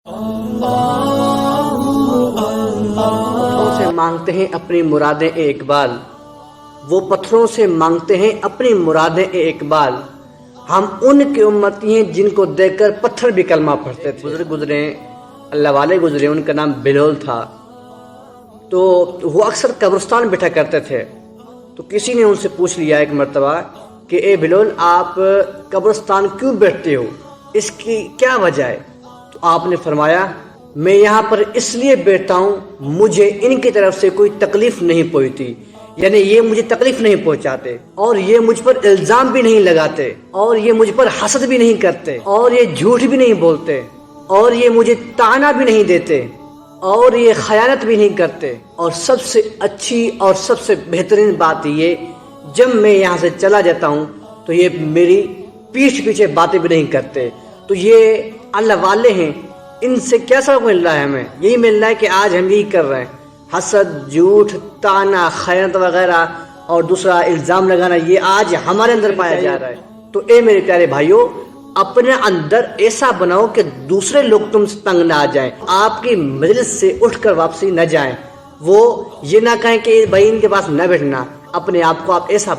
سے مانگتے ہیں اپنی مرادیں اے اقبال، وہ پتھروں سے مانگتے ہیں اپنی مرادیں اے اقبال، ہم ان کی امتی ہیں جن کو دیکھ کر پتھر بھی کلمہ پڑھتے تھے۔ بزرگ گزرے، اللہ والے گزرے، ان کا نام بلول تھا، تو وہ اکثر قبرستان بیٹھا کرتے تھے۔ تو کسی نے ان سے پوچھ لیا ایک مرتبہ کہ اے بلول، آپ قبرستان کیوں بیٹھتے ہو، اس کی کیا وجہ ہے؟ تو آپ نے فرمایا، میں یہاں پر اس لیے بیٹھتا ہوں، مجھے ان کی طرف سے کوئی تکلیف نہیں پہنچتی، یعنی یہ مجھے تکلیف نہیں پہنچاتے، اور یہ مجھ پر الزام بھی نہیں لگاتے، اور یہ مجھ پر حسد بھی نہیں کرتے، اور یہ جھوٹ بھی نہیں بولتے، اور یہ مجھے طعنہ بھی نہیں دیتے، اور یہ خیانت بھی نہیں کرتے، اور سب سے اچھی اور سب سے بہترین بات یہ، جب میں یہاں سے چلا جاتا ہوں تو یہ میری پیٹھ پیچھے باتیں بھی نہیں کرتے۔ تو یہ اللہ والے ہیں، ان سے کیا سبق مل رہا ہے؟ ہمیں یہی مل رہا ہے کہ آج ہم یہی کر رہے ہیں، حسد، جھوٹ، طعنہ، خیانت وغیرہ اور دوسرا الزام لگانا، یہ آج ہمارے اندر پایا جا رہا ہے۔ تو اے میرے پیارے بھائیوں، اپنے اندر ایسا بناؤ کہ دوسرے لوگ تم سے تنگ نہ آ جائیں، آپ کی مجلس سے اٹھ کر واپسی نہ جائیں، وہ یہ نہ کہیں کہ بھائی ان کے پاس نہ بیٹھنا، اپنے آپ کو آپ ایسا